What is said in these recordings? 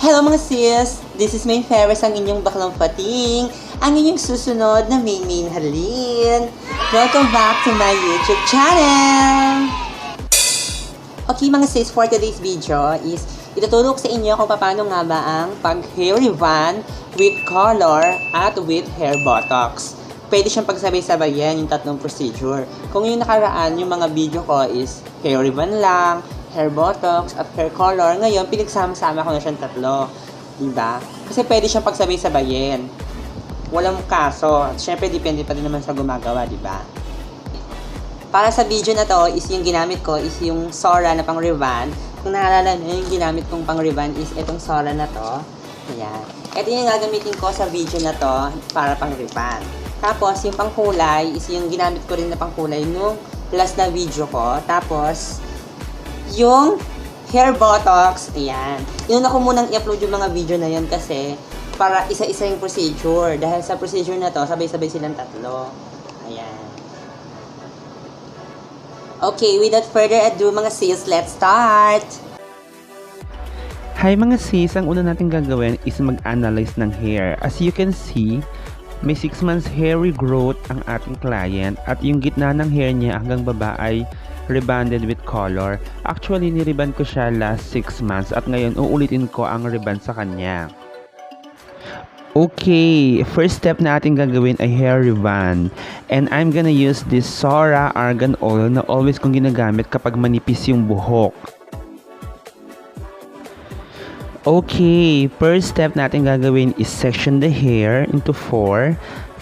Hello mga sis! This is Main Ferris, ang inyong baklang pating, ang inyong susunod na main halin. Welcome back to my YouTube channel! Okay mga sis, for today's video is itutulog sa inyo kung paano nga ba ang pag-hair rebond with color at with hair botox. Pwede siyang pagsabay-sabayan yung tatlong procedure. Kung yung nakaraan, yung mga video ko is hair rebond lang, hair botox, at hair color. Ngayon, pinagsama-sama ko na siyang tatlo. Diba? Kasi pwede siyang pagsabay-sabayin. Walang kaso. Siyempre, depende pa rin naman sa gumagawa, diba? Para sa video na to, is yung ginamit ko is yung Sora na pang rebond. Kung naalala nyo, yung ginamit kong pang rebond is itong Sora na to. Ayan. Ito yung gagamitin ko sa video na to para pang rebond. Tapos, yung pangkulay is yung ginamit ko rin na pangkulay nung last na video ko. Tapos, yung hair botox, ayan. Inuna ko munang i-upload yung mga video na yun kasi para isa-isa yung procedure. Dahil sa procedure na to, sabay-sabay silang tatlo. Ayan. Okay, without further ado mga sis, let's start! Hi mga sis, ang una natin gagawin is mag-analyze ng hair. As you can see, may 6 months hair regrowth ang ating client at yung gitna ng hair niya hanggang baba ay rebonded with color. Actually, ni-rebond ko siya last 6 months at ngayon uulitin ko ang rebond sa kanya. Okay, first step na ating gagawin ay hair rebond. And I'm gonna use this Sora Argan Oil na always kong ginagamit kapag manipis yung buhok. Okay, first step natin gagawin is section the hair into 4.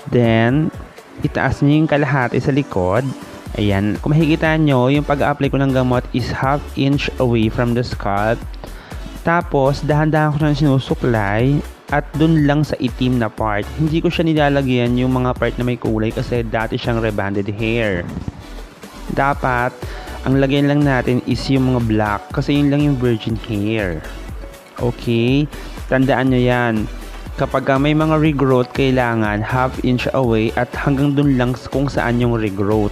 Then, itaas nyo yung kalahati sa likod. Ayan, kung makikita nyo, yung pag-apply ko ng gamot is 1/2 inch away from the scalp. Tapos, dahan-dahan ko na sinusuklay at dun lang sa itim na part. Hindi ko siya nilalagyan yung mga part na may kulay kasi dati siyang rebonded hair. Dapat, ang lagyan lang natin is yung mga black kasi yun lang yung virgin hair. Okay, tandaan nyo yan. Kapag may mga regrowth, kailangan 1/2 inch away at hanggang dun lang kung saan yung regrowth.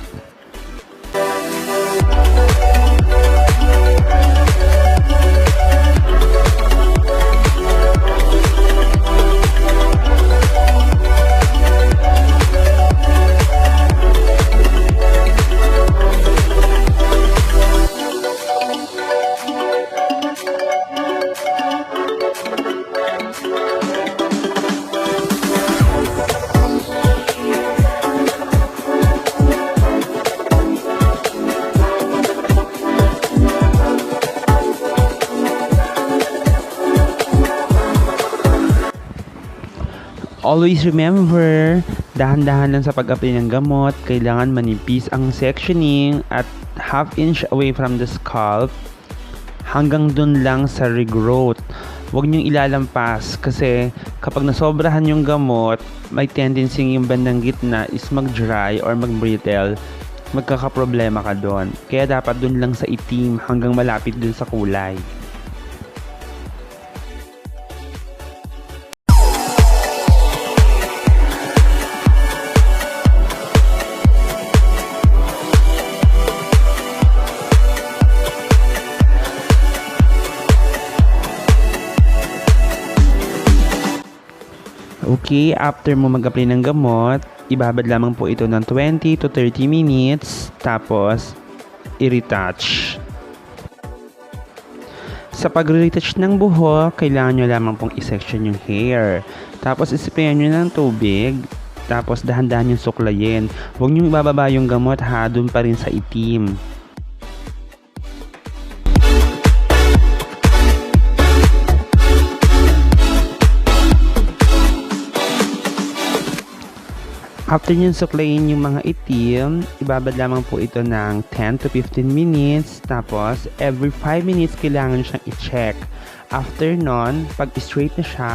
Always remember, dahan-dahan lang sa pag-apply ng gamot, kailangan manipis ang sectioning at 1/2 inch away from the scalp hanggang dun lang sa regrowth. Huwag niyong ilalampas kasi kapag nasobrahan yung gamot, may tendency yung bandang gitna is mag-dry or mag-brittle, magkakaproblema ka doon. Kaya dapat dun lang sa itim hanggang malapit dun sa kulay. Okay, after mo mag-apply ng gamot, ibabad lamang po ito ng 20 to 30 minutes, tapos i-retouch. Sa pag-retouch ng buhok, kailangan nyo lamang pong i-section yung hair. Tapos isprayan nyo ng tubig, tapos dahan-dahan yung suklayin. Huwag nyo ibababa yung gamot ha, dun pa rin sa itim. After nyo suklayin yung mga itim, ibabad lamang po ito ng 10 to 15 minutes. Tapos, every 5 minutes kailangan siyang i-check. After nun, pag straight na siya,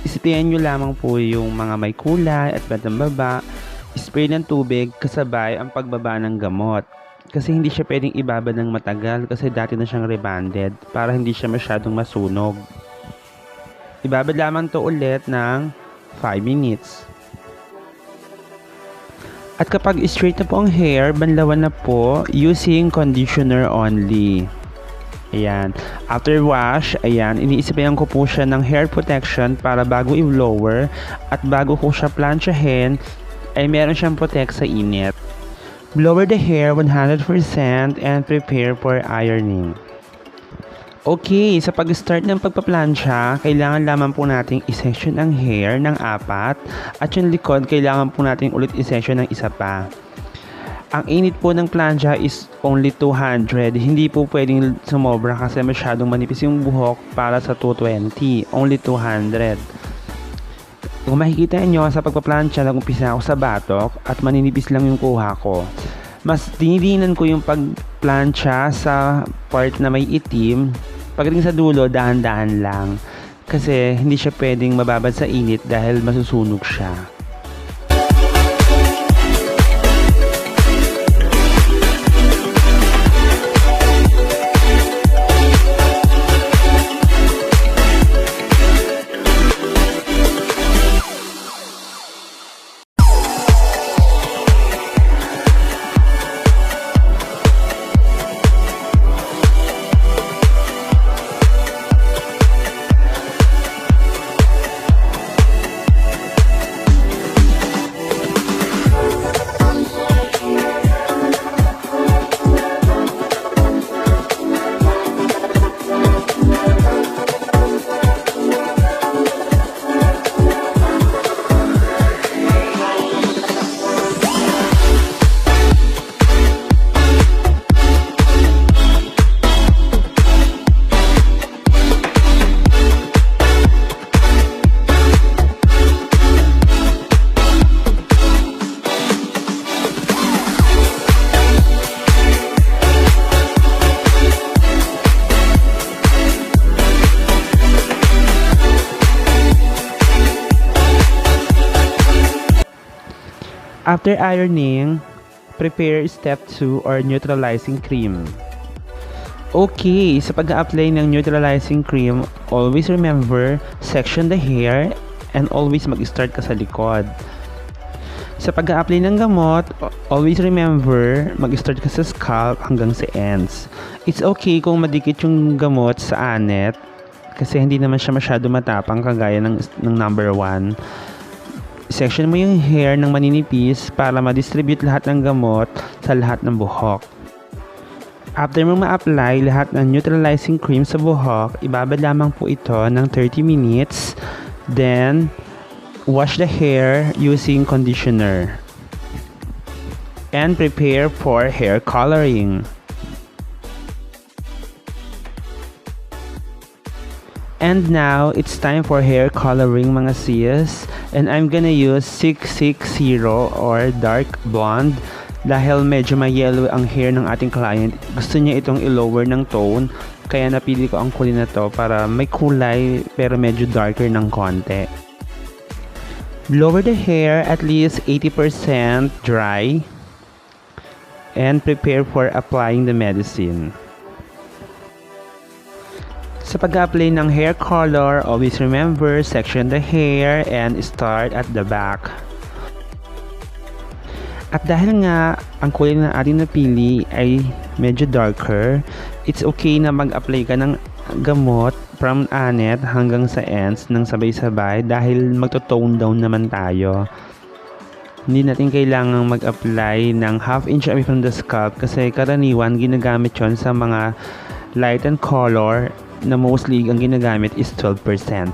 isitayan nyo lamang po yung mga may kulay at bandang baba. Spray ng tubig kasabay ang pagbaba ng gamot. Kasi hindi siya pwedeng ibabad ng matagal kasi dati na siyang rebonded para hindi siya masyadong masunog. Ibabad lamang to ulit ng 5 minutes. At kapag straight na po ang hair, banlawan na po using conditioner only. Ayan. After wash, ayan, iniisipayan ko po siya ng hair protection para bago i-blower at bago ko siya planchahin, ay meron siyang protect sa init. Blower the hair 100% and prepare for ironing. Okay, sa pag-start ng pagpaplansya, kailangan lamang po nating i-section ang hair ng 4 at yung likod kailangan po nating ulit i-section ng isa pa. Ang init po ng plancha is only 200. Hindi po pwedeng sumobra kasi masyadong manipis yung buhok para sa 220. Only 200. Kung makikita nyo sa pagpaplansya, nag-umpisa ako sa batok at maninipis lang yung kuha ko. Mas dinidinan ko yung pagplansya sa part na may itim. Pagdating sa dulo, dahan-dahan lang. Kasi hindi siya pwedeng mababad sa init dahil masusunog siya. After ironing, prepare step 2 or neutralizing cream. Okay, sa pag-apply ng neutralizing cream, always remember, section the hair and always mag-start ka sa likod. Sa pag-apply ng gamot, always remember, mag-start ka sa scalp hanggang sa ends. It's okay kung madikit yung gamot sa anet kasi hindi naman siya masyado matapang kagaya ng number 1. Section mo yung hair ng maninipis para ma-distribute lahat ng gamot sa lahat ng buhok. After mo ma-apply lahat ng neutralizing cream sa buhok, ibabad lamang po ito ng 30 minutes. Then, wash the hair using conditioner. And prepare for hair coloring. And now, it's time for hair coloring mga sis. And I'm gonna use 660 or dark blonde. Dahil medyo may yellow ang hair ng ating client, gusto niya itong i-lower ng tone. Kaya napili ko ang kulay na to para may kulay pero medyo darker ng konti. Lower the hair at least 80% dry. And prepare for applying the medicine. Sa pag-apply ng hair color, always remember, section the hair and start at the back. At dahil nga, ang kulay na ating napili ay medyo darker, it's okay na mag-apply ka ng gamot from anet hanggang sa ends ng sabay-sabay dahil magto-tone down naman tayo. Hindi natin kailangang mag-apply ng half inch away from the scalp kasi karaniwan ginagamit yon sa mga light and color na mostly ang ginagamit is 12%.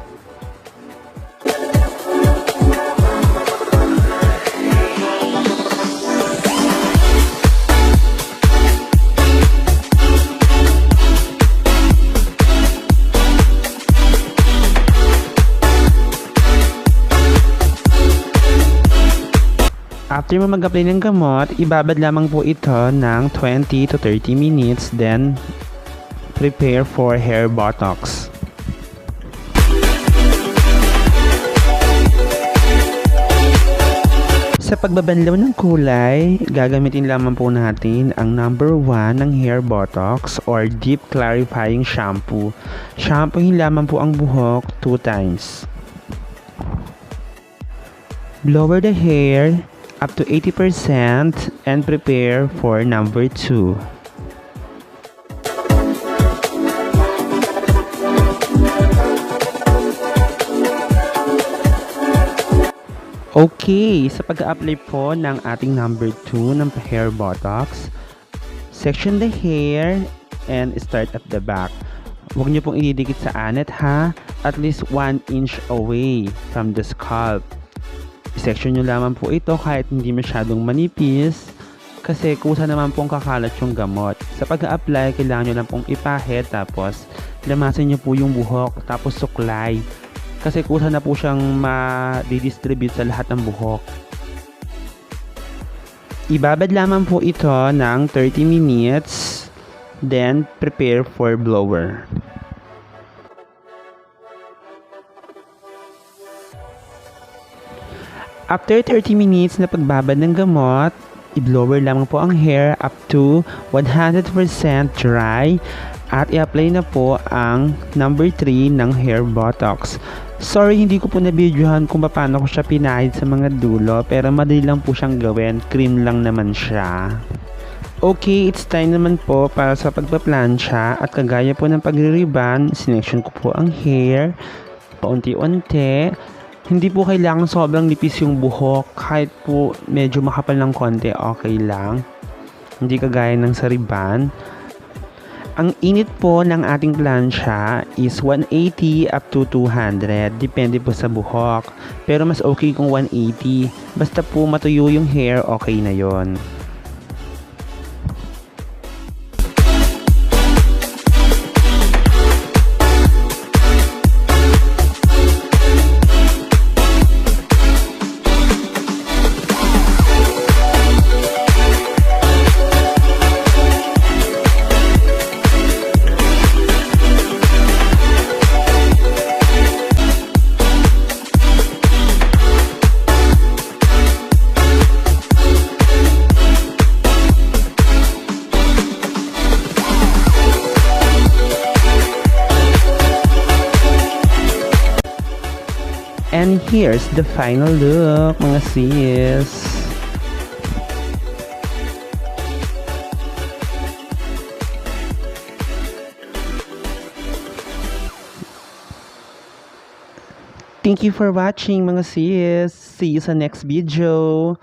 After mo mag-apply ng gamot, ibabad lamang po ito ng 20 to 30 minutes, then prepare for hair botox. Sa pagbabanlaw ng kulay, gagamitin lamang po natin ang number 1 ng hair botox or deep clarifying shampoo. Shampoohin lamang po ang buhok 2 times. Blower the hair up to 80% and prepare for number 2. Okay, sa pag-a-apply po ng ating number 2 ng hair botox, section the hair and start at the back. Huwag niyo pong ididikit sa anet ha, at least 1 inch away from the scalp. I-section nyo lamang po ito kahit hindi masyadong manipis, kasi kusa naman pong kakalat yung gamot. Sa pag-a-apply, kailangan nyo lang pong ipahid, tapos lamasin nyo po yung buhok, tapos suklay. Kasi kusa na po siyang ma-distribute sa lahat ng buhok. Ibabad lamang po ito ng 30 minutes, then prepare for blower. After 30 minutes na pagbabad ng gamot, i-blower lamang po ang hair up to 100% dry at i-apply na po ang number 3 ng hair botox. Sorry, hindi ko po na-videohan kung paano ko siya pinahid sa mga dulo, pero madali lang po siyang gawin, cream lang naman siya. Okay, it's time naman po para sa pagpaplansya at kagaya po ng pagre-rebond, sinection ko po ang hair paunti-unti. Hindi po kailangan sobrang nipis yung buhok, kahit po medyo makapal ng konti, okay lang. Hindi kagaya ng sa rebond. Ang init po ng ating plansya is 180 up to 200. Depende po sa buhok. Pero mas okay kung 180. Basta po matuyo yung hair, okay na yon. And here's the final look, mga sis. Thank you for watching, mga sis. See you sa next video.